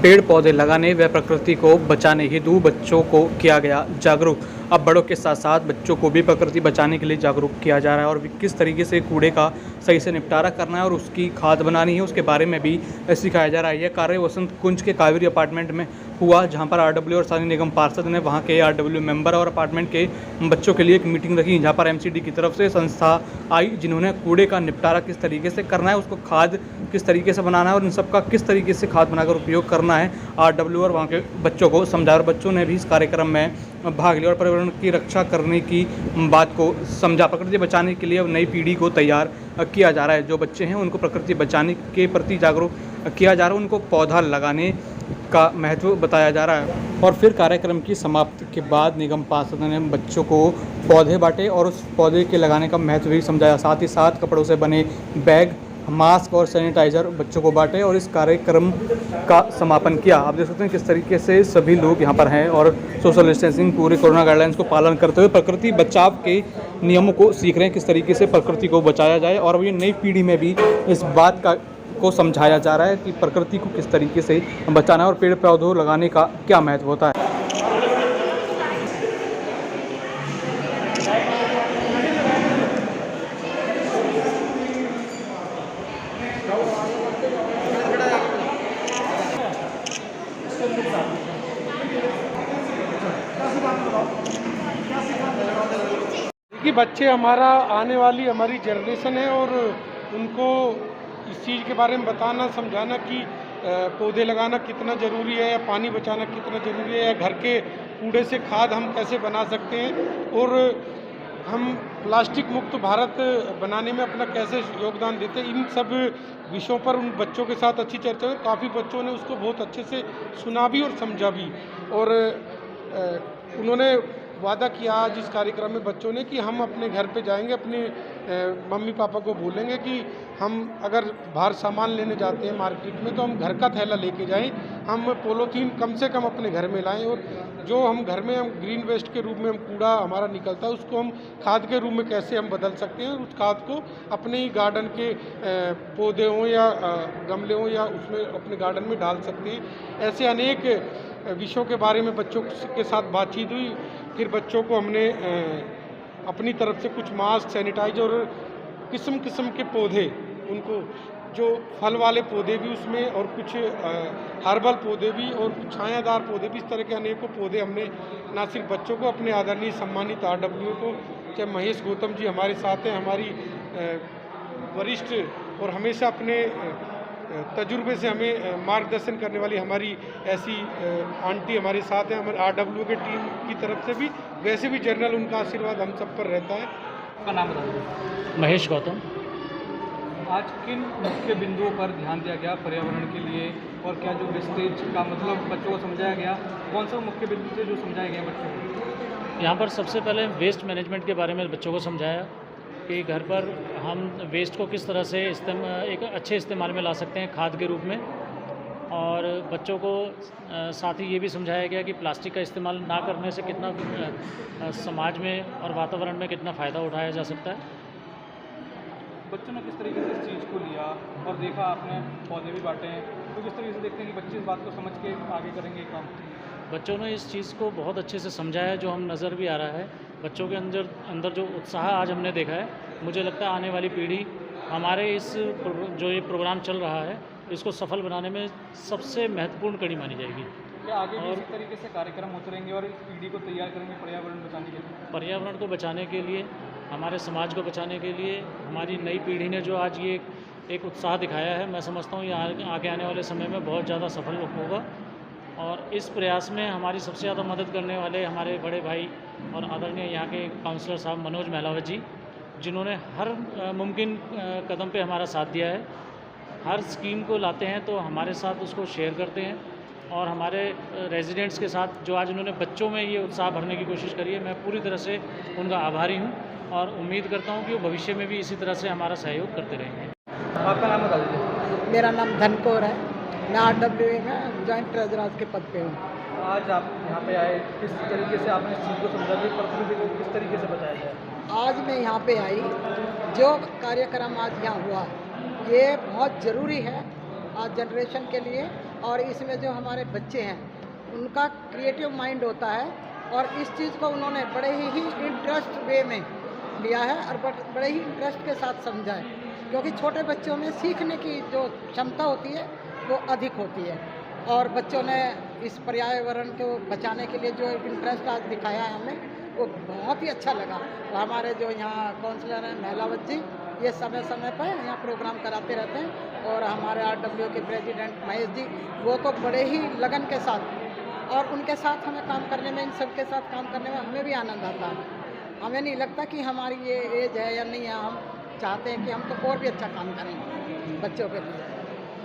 पेड़ पौधे लगाने व प्रकृति को बचाने हेतु बच्चों को किया गया जागरूक। अब बड़ों के साथ साथ बच्चों को भी प्रकृति बचाने के लिए जागरूक किया जा रहा है और किस तरीके से कूड़े का सही से निपटारा करना है और उसकी खाद बनानी है उसके बारे में भी सिखाया जा रहा है। यह कार्य वसंत कुंज के कावेरी अपार्टमेंट में हुआ, जहां पर आरडब्ल्यू और स्थानीय निगम पार्षद ने वहां के आरडब्ल्यू मेंबर और अपार्टमेंट के बच्चों के लिए एक मीटिंग रखी, जहां पर एमसीडी की तरफ से संस्था आई, जिन्होंने कूड़े का निपटारा किस तरीके से करना है, उसको खाद किस तरीके से बनाना है और इन सब का किस तरीके से खाद बनाकर उपयोग करना है, आरडब्ल्यू और वहाँ के बच्चों को समझा। और बच्चों ने भी इस कार्यक्रम में भाग लिया और पर्यावरण की रक्षा करने की बात को समझा। प्रकृति बचाने के लिए अब नई पीढ़ी को तैयार किया जा रहा है। जो बच्चे हैं उनको प्रकृति बचाने के प्रति जागरूक किया जा रहा है, उनको पौधा लगाने का महत्व बताया जा रहा है। और फिर कार्यक्रम की समाप्ति के बाद निगम पार्षद ने बच्चों को पौधे बांटे और उस पौधे के लगाने का महत्व भी समझाया। साथ ही साथ कपड़ों से बने बैग, मास्क और सैनिटाइज़र बच्चों को बांटे और इस कार्यक्रम का समापन किया। आप देख सकते हैं किस तरीके से सभी लोग यहाँ पर हैं और सोशल डिस्टेंसिंग पूरे कोरोना गाइडलाइंस को पालन करते हुए प्रकृति बचाव के नियमों को सीख रहे हैं, किस तरीके से प्रकृति को बचाया जाए। और अभी नई पीढ़ी में भी इस बात को समझाया जा रहा है कि प्रकृति को किस तरीके से बचाना है और पेड़ पौधों लगाने का क्या महत्व होता है। कि बच्चे हमारा आने वाली हमारी जनरेशन है और उनको इस चीज़ के बारे में बताना समझाना कि पौधे लगाना कितना ज़रूरी है या पानी बचाना कितना ज़रूरी है या घर के कूड़े से खाद हम कैसे बना सकते हैं और हम प्लास्टिक मुक्त भारत बनाने में अपना कैसे योगदान देते हैं। इन सब विषयों पर उन बच्चों के साथ अच्छी चर्चा हुई। काफ़ी बच्चों ने उसको बहुत अच्छे से सुना भी और समझा भी और उन्होंने वादा किया आज इस कार्यक्रम में बच्चों ने कि हम अपने घर पे जाएंगे, अपने मम्मी पापा को बोलेंगे कि हम अगर बाहर सामान लेने जाते हैं मार्केट में तो हम घर का थैला लेके जाएं, हम पॉलीथीन कम से कम अपने घर में लाएं और जो हम घर में हम ग्रीन वेस्ट के रूप में हम कूड़ा हमारा निकलता है उसको हम खाद के रूप में कैसे हम बदल सकते हैं और उस खाद को अपने ही गार्डन के पौधे हों या गमले हों या उसमें अपने गार्डन में डाल सकते हैं। ऐसे अनेक विषयों के बारे में बच्चों के साथ बातचीत हुई। फिर बच्चों को हमने अपनी तरफ से कुछ मास्क, सैनिटाइजर और किस्म किस्म के पौधे, उनको जो फल वाले पौधे भी उसमें और कुछ हर्बल पौधे भी और कुछ छायादार पौधे भी, इस तरह के अनेकों पौधे हमने ना सिर्फ बच्चों को, अपने आदरणीय सम्मानित आरडब्ल्यू को, चाहे महेश गौतम जी हमारे साथ हैं, हमारी वरिष्ठ और हमेशा अपने तजुर्बे से हमें मार्गदर्शन करने वाली हमारी ऐसी आंटी हमारे साथ हैं, हमारे आरडब्ल्यू के टीम की तरफ से भी, वैसे भी जनरल उनका आशीर्वाद हम सब पर रहता है। आपका नाम बताइए। महेश गौतम। आज किन मुख्य बिंदुओं पर ध्यान दिया गया पर्यावरण के लिए और क्या जो वेस्टेज का मतलब बच्चों को समझाया गया, कौन सा मुख्य बिंदु थे जो समझाए गए बच्चों को? यहाँ पर सबसे पहले वेस्ट मैनेजमेंट के बारे में बच्चों को समझाया कि घर पर हम वेस्ट को किस तरह से एक अच्छे इस्तेमाल में ला सकते हैं खाद के रूप में। और बच्चों को साथ ही ये भी समझाया गया कि प्लास्टिक का इस्तेमाल ना करने से कितना समाज में और वातावरण में कितना फ़ायदा उठाया जा सकता है। बच्चों ने किस तरीके से इस चीज़ को लिया और देखा, आपने पौधे भी बांटे हैं, तो किस तरीके से देखते हैं कि बच्चे इस बात को समझ के आगे करेंगे काम? बच्चों ने इस चीज़ को बहुत अच्छे से समझा है, जो हम नज़र भी आ रहा है बच्चों के अंदर जो उत्साह आज हमने देखा है। मुझे लगता है आने वाली पीढ़ी हमारे जो ये प्रोग्राम चल रहा है इसको सफल बनाने में सबसे महत्वपूर्ण कड़ी मानी जाएगी। क्या आगे भी इसी तरीके से कार्यक्रम होते रहेंगे और इस पीढ़ी को तैयार करेंगे पर्यावरण बचाने के लिए? पर्यावरण को बचाने के लिए, हमारे समाज को बचाने के लिए हमारी नई पीढ़ी ने जो आज ये एक उत्साह दिखाया है, मैं समझता हूँ ये आगे आने वाले समय में बहुत ज़्यादा सफल होगा। और इस प्रयास में हमारी सबसे ज़्यादा मदद करने वाले हमारे बड़े भाई और आदरणीय यहाँ के काउंसलर साहब मनोज महलावत जी, जिन्होंने हर मुमकिन कदम पे हमारा साथ दिया है। हर स्कीम को लाते हैं तो हमारे साथ उसको शेयर करते हैं और हमारे रेजिडेंट्स के साथ जो आज उन्होंने बच्चों में ये उत्साह भरने की कोशिश करी है, मैं पूरी तरह से उनका आभारी हूँ और उम्मीद करता हूँ कि वो भविष्य में भी इसी तरह से हमारा सहयोग करते रहेंगे। आपका नाम बता दीजिए। मेरा नाम धनकौर है, मैं आरडब्ल्यू में जॉइंट ट्रेजरर के पद पे हूँ। आज आप यहाँ पे आए, किस तरीके से आपने इस चीज़ को समझा कि प्रकृति को किस तरीके से बचाया जाए? आज मैं यहाँ पे आई, जो कार्यक्रम आज यहाँ हुआ ये बहुत ज़रूरी है आज जनरेशन के लिए और इसमें जो हमारे बच्चे हैं उनका क्रिएटिव माइंड होता है और इस चीज़ को उन्होंने बड़े ही इंटरेस्ट वे में लिया है और बड़े ही इंटरेस्ट के साथ समझा है, क्योंकि छोटे बच्चों में सीखने की जो क्षमता होती है वो अधिक होती है। और बच्चों ने इस पर्यावरण को बचाने के लिए जो इंटरेस्ट आज दिखाया है हमें, वो बहुत ही अच्छा लगा। और हमारे जो यहाँ काउंसलर हैं महिलावत जी, ये समय समय पर यहाँ प्रोग्राम कराते रहते हैं। और हमारे RW के प्रेसिडेंट महेश जी, वो तो बड़े ही लगन के साथ, और उनके साथ हमें काम करने में, इन सब के साथ काम करने में हमें भी आनंद आता है। हमें नहीं लगता कि हमारी ये एज है या नहीं है, हम चाहते हैं कि हम तो और भी अच्छा काम करें बच्चों के लिए।